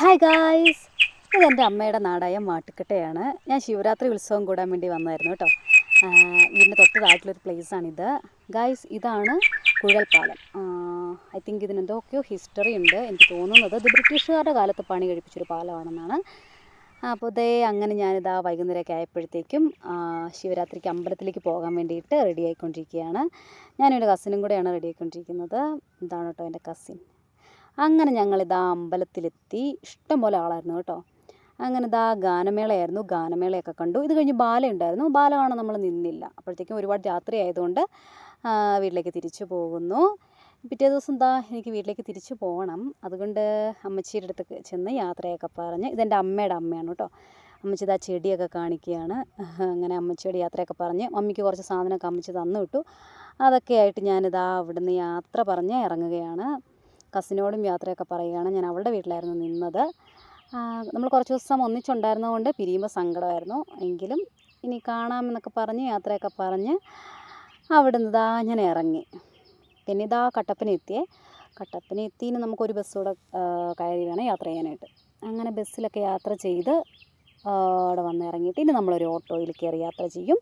Hi guys, ഇതെൻ്റെ അമ്മയുടെ നാടായ മാട്ടുക്കട്ടയാണ്. ഞാൻ ശിവരാത്രി ഉത്സവം കൂടാൻ വേണ്ടി വന്നായിരുന്നു കേട്ടോ. വീടിൻ്റെ തൊട്ട് താഴെയുള്ളൊരു പ്ലേസാണിത്. ഗായ്സ്, ഇതാണ് കുഴൽപ്പാലം. ഐ തിങ്ക് ഇതിനെന്തൊക്കെയോ ഹിസ്റ്ററി ഉണ്ട്. എനിക്ക് തോന്നുന്നത് ഇത് ബ്രിട്ടീഷുകാരുടെ കാലത്ത് പണി കഴിപ്പിച്ചൊരു പാലമാണെന്നാണ്. അപ്പോൾ അങ്ങനെ ഞാനിതാ വൈകുന്നേരമൊക്കെ ആയപ്പോഴത്തേക്കും ശിവരാത്രിക്ക് അമ്പലത്തിലേക്ക് പോകാൻ വേണ്ടിയിട്ട് റെഡി ആയിക്കൊണ്ടിരിക്കുകയാണ്. ഞാനെൻ്റെ കസിനും കൂടെയാണ് റെഡി ആയിക്കൊണ്ടിരിക്കുന്നത്. ഇതാണ് കേട്ടോ എൻ്റെ കസിൻ. അങ്ങനെ ഞങ്ങളിതാ അമ്പലത്തിലെത്തി. ഇഷ്ടംപോലെ ആളായിരുന്നു കേട്ടോ. അങ്ങനെ ഗാനമേളയായിരുന്നു. ഗാനമേളയൊക്കെ കണ്ടു. ഇത് കഴിഞ്ഞ് ബാല ഉണ്ടായിരുന്നു. ബാല കാണാൻ നമ്മൾ നിന്നില്ല. അപ്പോഴത്തേക്കും ഒരുപാട് രാത്രി ആയതുകൊണ്ട് വീട്ടിലേക്ക് തിരിച്ചു പോകുന്നു. പിറ്റേ ദിവസം എനിക്ക് വീട്ടിലേക്ക് തിരിച്ചു പോകണം. അതുകൊണ്ട് അമ്മച്ചിയുടെ അടുത്ത് ചെന്ന് യാത്രയൊക്കെ പറഞ്ഞ്, ഇതെൻ്റെ അമ്മയുടെ അമ്മയാണ് കേട്ടോ. അമ്മച്ചി ചെടിയൊക്കെ കാണിക്കുകയാണ്. അങ്ങനെ അമ്മച്ചിയുടെ യാത്രയൊക്കെ പറഞ്ഞ് മമ്മിക്ക് കുറച്ച് സാധനമൊക്കെ അമ്മച്ചി തന്നു വിട്ടു. അതൊക്കെ ആയിട്ട് അവിടുന്ന് യാത്ര പറഞ്ഞ് ഇറങ്ങുകയാണ്. കസിനോടും യാത്രയൊക്കെ പറയുകയാണ്. ഞാൻ അവളുടെ വീട്ടിലായിരുന്നു നിന്നത്. നമ്മൾ കുറച്ച് ദിവസം ഒന്നിച്ചുണ്ടായിരുന്നതുകൊണ്ട് പിരിയുമ്പോൾ സങ്കടമായിരുന്നു. എങ്കിലും ഇനി കാണാമെന്നൊക്കെ പറഞ്ഞ് യാത്രയൊക്കെ പറഞ്ഞ് അവിടുന്ന് ഞാൻ ഇറങ്ങി. പിന്നെ കട്ടപ്പന എത്തിയേ. കട്ടപ്പന എത്തിന് നമുക്കൊരു ബസ്സൂടെ കയറി വേണം യാത്ര ചെയ്യാനായിട്ട്. അങ്ങനെ ബസ്സിലൊക്കെ യാത്ര ചെയ്ത് അവിടെ വന്ന് ഇറങ്ങിയിട്ട് ഇനി നമ്മളൊരു ഓട്ടോയിൽ കയറി യാത്ര ചെയ്യും.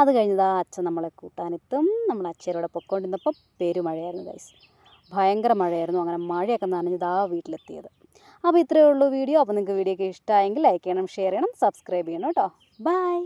അത് കഴിഞ്ഞ് അച്ഛൻ നമ്മളെ കൂട്ടാനെത്തും. നമ്മൾ അച്ഛനോടെ പൊയ്ക്കൊണ്ടിരുന്നപ്പോൾ പെരുമഴയായിരുന്നു ഗൈസ്. ഭയങ്കര മഴയായിരുന്നു. അങ്ങനെ മഴയൊക്കെ നനഞ്ഞ് വീട്ടിലെത്തിയത്. അപ്പോൾ ഇത്രയേ ഉള്ളൂ വീഡിയോ. അപ്പോൾ നിങ്ങൾക്ക് വീഡിയോ ഒക്കെ ഇഷ്ടമായെങ്കിൽ ലൈക്ക് ചെയ്യണം, ഷെയർ ചെയ്യണം, സബ്സ്ക്രൈബ് ചെയ്യണം കേട്ടോ. ബൈ.